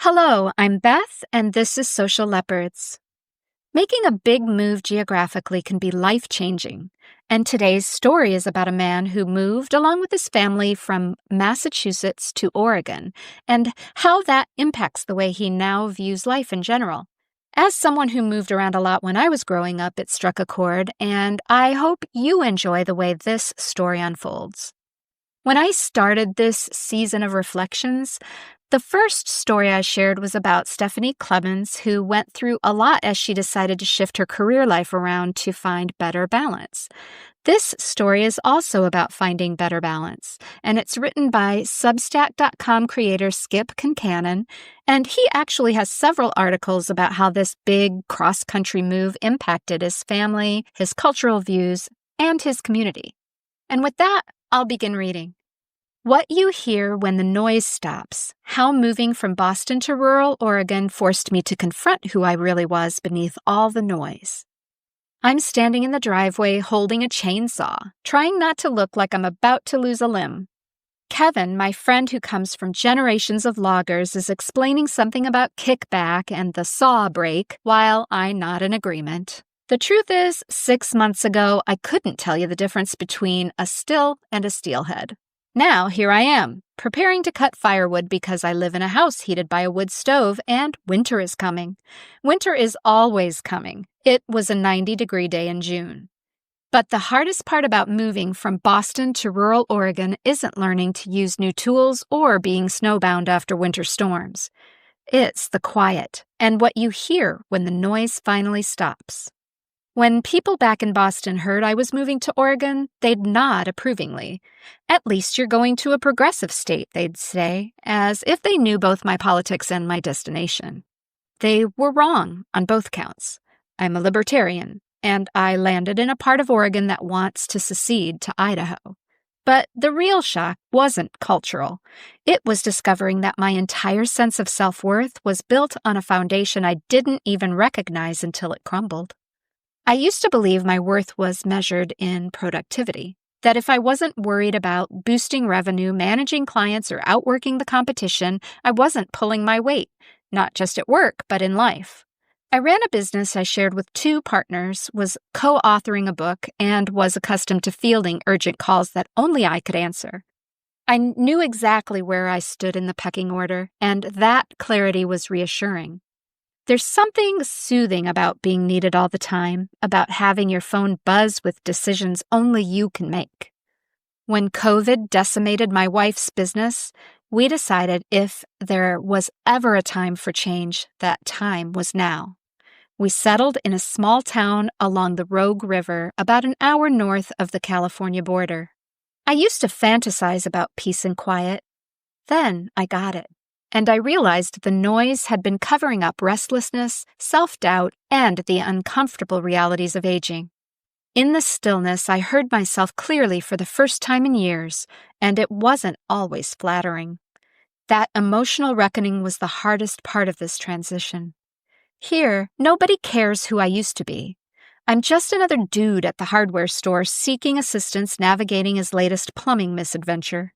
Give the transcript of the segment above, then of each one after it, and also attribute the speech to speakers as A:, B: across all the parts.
A: Hello, I'm Beth, and this is Social Leopards. Making a big move geographically can be life-changing, and today's story is about a man who moved along with his family from Massachusetts to Oregon, and how that impacts the way he now views life in general. As someone who moved around a lot when I was growing up, it struck a chord, and I hope you enjoy the way this story unfolds. When I started this season of reflections, the first story I shared was about Stephanie Clemens, who went through a lot as she decided to shift her career life around to find better balance. This story is also about finding better balance, and it's written by Substack.com creator Skip Concannon, and he actually has several articles about how this big cross-country move impacted his family, his cultural views, and his community. And with that, I'll begin reading. What you hear when the noise stops, how moving from Boston to rural Oregon forced me to confront who I really was beneath all the noise. I'm standing in the driveway holding a chainsaw, trying not to look like I'm about to lose a limb. Kevin, my friend who comes from generations of loggers, is explaining something about kickback and the saw break while I nod in agreement. The truth is, 6 months ago, I couldn't tell you the difference between a still and a steelhead. Now, here I am, preparing to cut firewood because I live in a house heated by a wood stove and winter is coming. Winter is always coming. It was a 90-degree day in June. But the hardest part about moving from Boston to rural Oregon isn't learning to use new tools or being snowbound after winter storms. It's the quiet and what you hear when the noise finally stops. When people back in Boston heard I was moving to Oregon, they'd nod approvingly. At least you're going to a progressive state, they'd say, as if they knew both my politics and my destination. They were wrong on both counts. I'm a libertarian, and I landed in a part of Oregon that wants to secede to Idaho. But the real shock wasn't cultural. It was discovering that my entire sense of self-worth was built on a foundation I didn't even recognize until it crumbled. I used to believe my worth was measured in productivity, that if I wasn't worried about boosting revenue, managing clients, or outworking the competition, I wasn't pulling my weight, not just at work, but in life. I ran a business I shared with 2 partners, was co-authoring a book, and was accustomed to fielding urgent calls that only I could answer. I knew exactly where I stood in the pecking order, and that clarity was reassuring. There's something soothing about being needed all the time, about having your phone buzz with decisions only you can make. When COVID decimated my wife's business, we decided if there was ever a time for change, that time was now. We settled in a small town along the Rogue River, about an hour north of the California border. I used to fantasize about peace and quiet. Then I got it. And I realized the noise had been covering up restlessness, self-doubt, and the uncomfortable realities of aging. In the stillness, I heard myself clearly for the first time in years, and it wasn't always flattering. That emotional reckoning was the hardest part of this transition. Here, nobody cares who I used to be. I'm just another dude at the hardware store seeking assistance navigating his latest plumbing misadventure.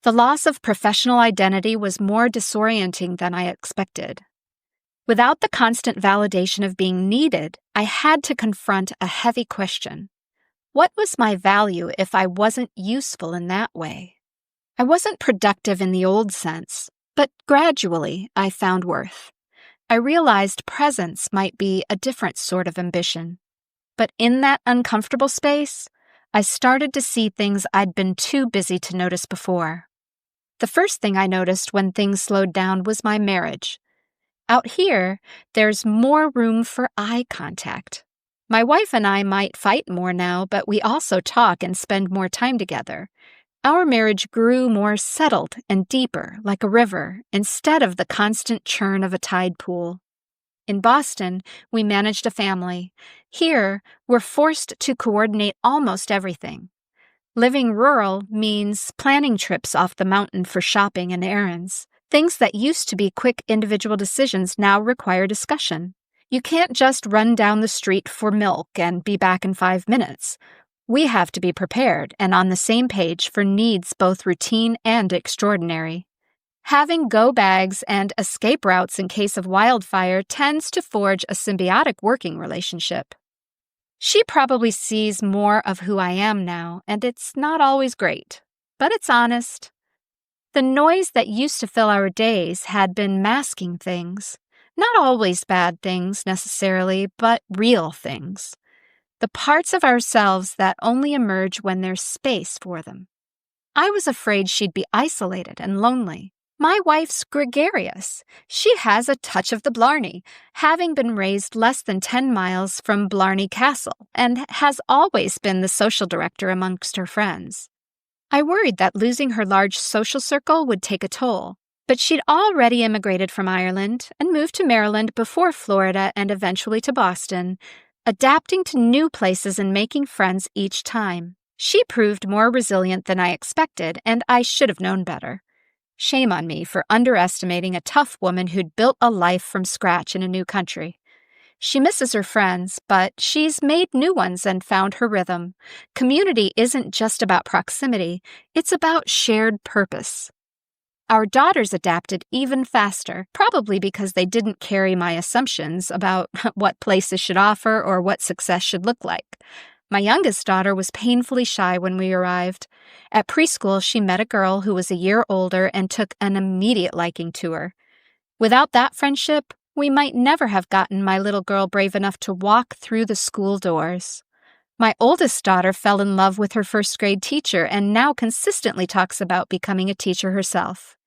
A: The loss of professional identity was more disorienting than I expected. Without the constant validation of being needed, I had to confront a heavy question. What was my value if I wasn't useful in that way? I wasn't productive in the old sense, but gradually I found worth. I realized presence might be a different sort of ambition. But in that uncomfortable space, I started to see things I'd been too busy to notice before. The first thing I noticed when things slowed down was my marriage. Out here, there's more room for eye contact. My wife and I might fight more now, but we also talk and spend more time together. Our marriage grew more settled and deeper, like a river, instead of the constant churn of a tide pool. In Boston, we managed a family. Here, we're forced to coordinate almost everything. Living rural means planning trips off the mountain for shopping and errands. Things that used to be quick individual decisions now require discussion. You can't just run down the street for milk and be back in 5 minutes. We have to be prepared and on the same page for needs both routine and extraordinary. Having go bags and escape routes in case of wildfire tends to forge a symbiotic working relationship. She probably sees more of who I am now, and it's not always great, but it's honest. The noise that used to fill our days had been masking things. Not always bad things, necessarily, but real things. The parts of ourselves that only emerge when there's space for them. I was afraid she'd be isolated and lonely. My wife's gregarious. She has a touch of the Blarney, having been raised less than 10 miles from Blarney Castle, and has always been the social director amongst her friends. I worried that losing her large social circle would take a toll, but she'd already immigrated from Ireland and moved to Maryland before Florida and eventually to Boston, adapting to new places and making friends each time. She proved more resilient than I expected, and I should have known better. Shame on me for underestimating a tough woman who'd built a life from scratch in a new country. She misses her friends, but she's made new ones and found her rhythm. Community isn't just about proximity, it's about shared purpose. Our daughters adapted even faster, probably because they didn't carry my assumptions about what places should offer or what success should look like. My youngest daughter was painfully shy when we arrived. At preschool, she met a girl who was a year older and took an immediate liking to her. Without that friendship, we might never have gotten my little girl brave enough to walk through the school doors. My oldest daughter fell in love with her first-grade teacher and now consistently talks about becoming a teacher herself.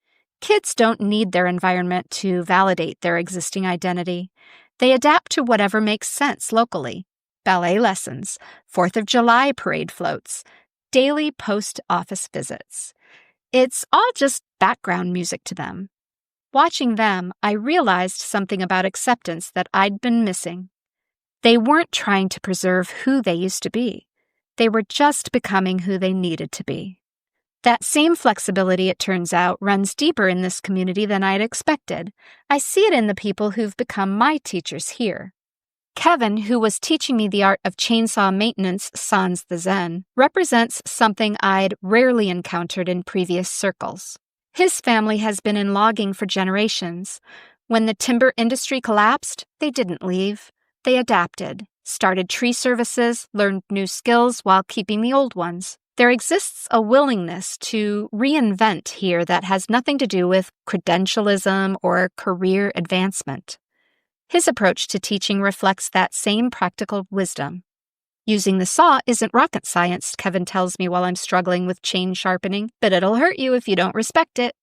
A: Kids don't need their environment to validate their existing identity. They adapt to whatever makes sense locally. Ballet lessons, 4th of July parade floats, daily post office visits. It's all just background music to them. Watching them, I realized something about acceptance that I'd been missing. They weren't trying to preserve who they used to be. They were just becoming who they needed to be. That same flexibility, it turns out, runs deeper in this community than I'd expected. I see it in the people who've become my teachers here. Kevin, who was teaching me the art of chainsaw maintenance sans the Zen, represents something I'd rarely encountered in previous circles. His family has been in logging for generations. When the timber industry collapsed, they didn't leave. They adapted, started tree services, learned new skills while keeping the old ones. There exists a willingness to reinvent here that has nothing to do with credentialism or career advancement. His approach to teaching reflects that same practical wisdom. Using the saw isn't rocket science, Kevin tells me while I'm struggling with chain sharpening, but it'll hurt you if you don't respect it.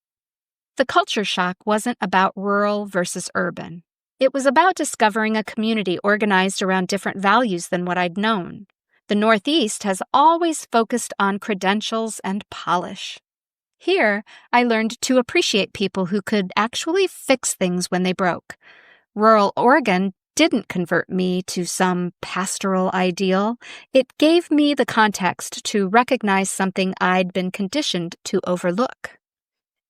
A: The culture shock wasn't about rural versus urban. It was about discovering a community organized around different values than what I'd known. The Northeast has always focused on credentials and polish. Here, I learned to appreciate people who could actually fix things when they broke. Rural Oregon didn't convert me to some pastoral ideal. It gave me the context to recognize something I'd been conditioned to overlook.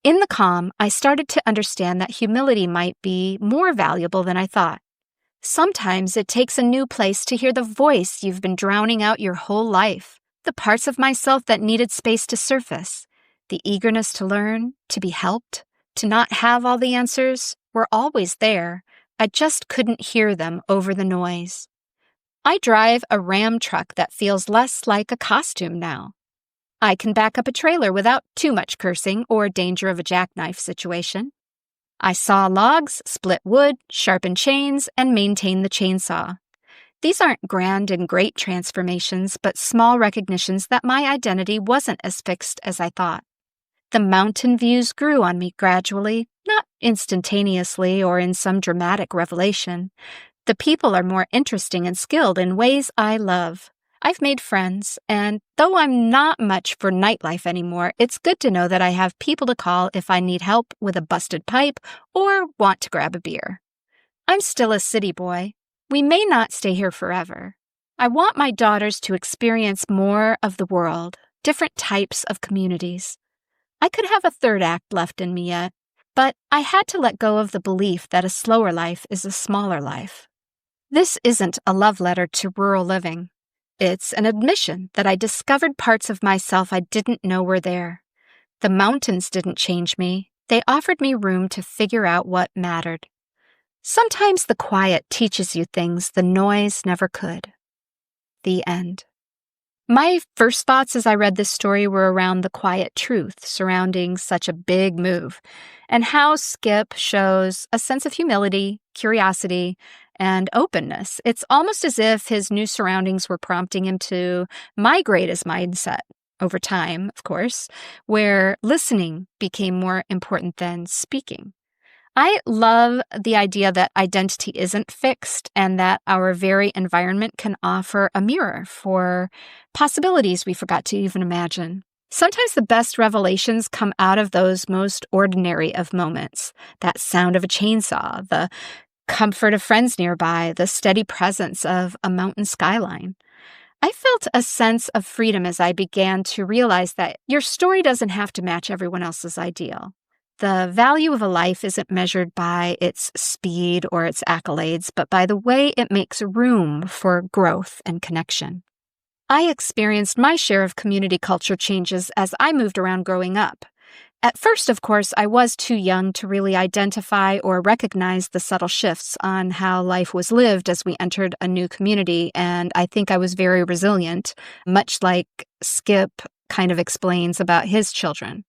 A: In the calm, I started to understand that humility might be more valuable than I thought. Sometimes it takes a new place to hear the voice you've been drowning out your whole life, the parts of myself that needed space to surface. The eagerness to learn, to be helped, to not have all the answers were always there. I just couldn't hear them over the noise. I drive a Ram truck that feels less like a costume now. I can back up a trailer without too much cursing or danger of a jackknife situation. I saw logs, split wood, sharpen chains, and maintain the chainsaw. These aren't grand and great transformations, but small recognitions that my identity wasn't as fixed as I thought. The mountain views grew on me gradually, not instantaneously or in some dramatic revelation. The people are more interesting and skilled in ways I love. I've made friends, and though I'm not much for nightlife anymore, it's good to know that I have people to call if I need help with a busted pipe or want to grab a beer. I'm still a city boy. We may not stay here forever. I want my daughters to experience more of the world, different types of communities. I could have a third act left in me yet, but I had to let go of the belief that a slower life is a smaller life. This isn't a love letter to rural living. It's an admission that I discovered parts of myself I didn't know were there. The mountains didn't change me. They offered me room to figure out what mattered. Sometimes the quiet teaches you things the noise never could. The end. My first thoughts as I read this story were around the quiet truth surrounding such a big move, and how Skip shows a sense of humility, curiosity, and openness. It's almost as if his new surroundings were prompting him to migrate his mindset over time, of course, where listening became more important than speaking. I love the idea that identity isn't fixed and that our very environment can offer a mirror for possibilities we forgot to even imagine. Sometimes the best revelations come out of those most ordinary of moments. That sound of a chainsaw, the comfort of friends nearby, the steady presence of a mountain skyline. I felt a sense of freedom as I began to realize that your story doesn't have to match everyone else's ideal. The value of a life isn't measured by its speed or its accolades, but by the way it makes room for growth and connection. I experienced my share of community culture changes as I moved around growing up. At first, of course, I was too young to really identify or recognize the subtle shifts on how life was lived as we entered a new community, and I think I was very resilient, much like Skip kind of explains about his children.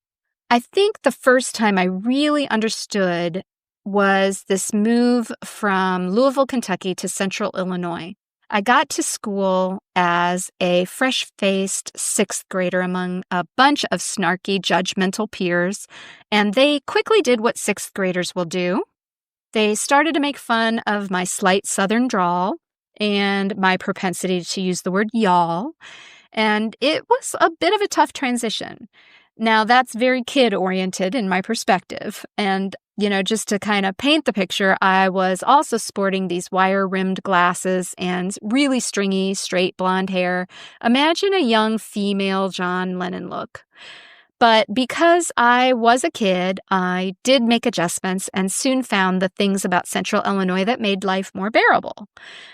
A: I think the first time I really understood was this move from Louisville, Kentucky to Central Illinois. I got to school as a fresh-faced sixth grader among a bunch of snarky, judgmental peers, and they quickly did what sixth graders will do. They started to make fun of my slight southern drawl and my propensity to use the word y'all, and it was a bit of a tough transition. Now, that's very kid-oriented in my perspective, and just to kind of paint the picture, I was also sporting these wire-rimmed glasses and really stringy, straight blonde hair. Imagine a young female John Lennon look. But because I was a kid, I did make adjustments and soon found the things about Central Illinois that made life more bearable.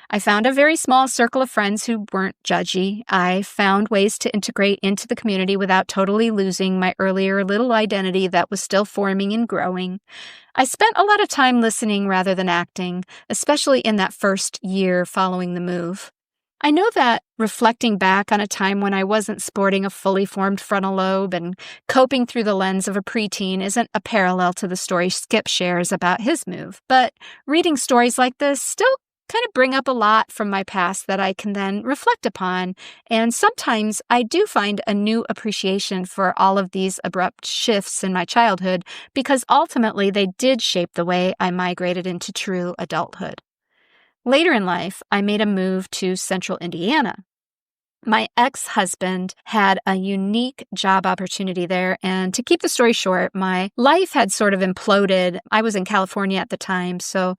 A: I found a very small circle of friends who weren't judgy. I found ways to integrate into the community without totally losing my earlier little identity that was still forming and growing. I spent a lot of time listening rather than acting, especially in that first year following the move. I know that reflecting back on a time when I wasn't sporting a fully formed frontal lobe and coping through the lens of a preteen isn't a parallel to the story Skip shares about his move, but reading stories like this still kind of bring up a lot from my past that I can then reflect upon, and sometimes I do find a new appreciation for all of these abrupt shifts in my childhood because ultimately they did shape the way I migrated into true adulthood. Later in life, I made a move to Central Indiana. My ex-husband had a unique job opportunity there, and to keep the story short, my life had sort of imploded. I was in California at the time, so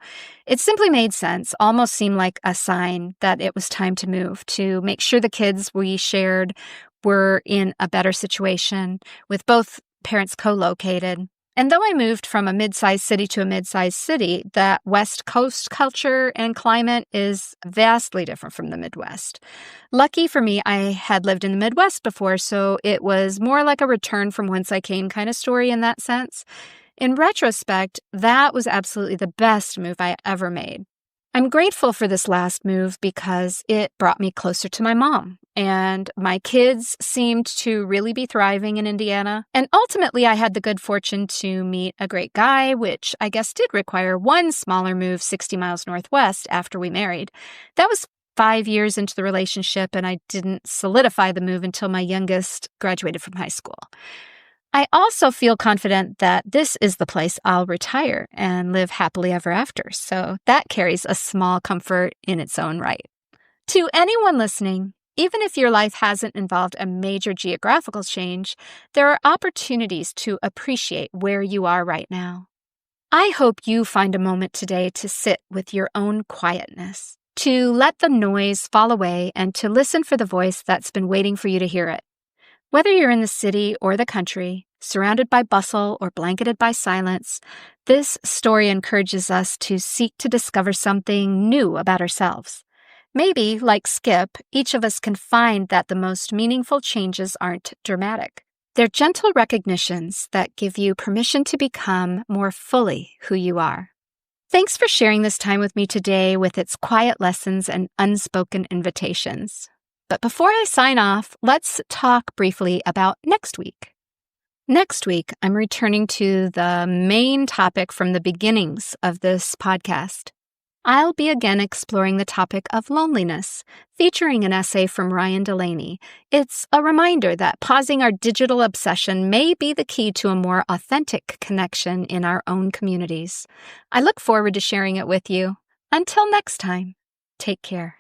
A: it simply made sense, almost seemed like a sign that it was time to move, to make sure the kids we shared were in a better situation, with both parents co-located. And though I moved from a mid-sized city to a mid-sized city, that West Coast culture and climate is vastly different from the Midwest. Lucky for me, I had lived in the Midwest before, so it was more like a return from whence I came kind of story in that sense. In retrospect, that was absolutely the best move I ever made. I'm grateful for this last move because it brought me closer to my mom, and my kids seemed to really be thriving in Indiana. And ultimately, I had the good fortune to meet a great guy, which I guess did require one smaller move 60 miles northwest after we married. That was 5 years into the relationship, and I didn't solidify the move until my youngest graduated from high school. I also feel confident that this is the place I'll retire and live happily ever after, so that carries a small comfort in its own right. To anyone listening, even if your life hasn't involved a major geographical change, there are opportunities to appreciate where you are right now. I hope you find a moment today to sit with your own quietness, to let the noise fall away and to listen for the voice that's been waiting for you to hear it. Whether you're in the city or the country, surrounded by bustle or blanketed by silence, this story encourages us to seek to discover something new about ourselves. Maybe, like Skip, each of us can find that the most meaningful changes aren't dramatic. They're gentle recognitions that give you permission to become more fully who you are. Thanks for sharing this time with me today with its quiet lessons and unspoken invitations. But before I sign off, let's talk briefly about next week. Next week, I'm returning to the main topic from the beginnings of this podcast. I'll be again exploring the topic of loneliness, featuring an essay from Ryan Delaney. It's a reminder that pausing our digital obsession may be the key to a more authentic connection in our own communities. I look forward to sharing it with you. Until next time, take care.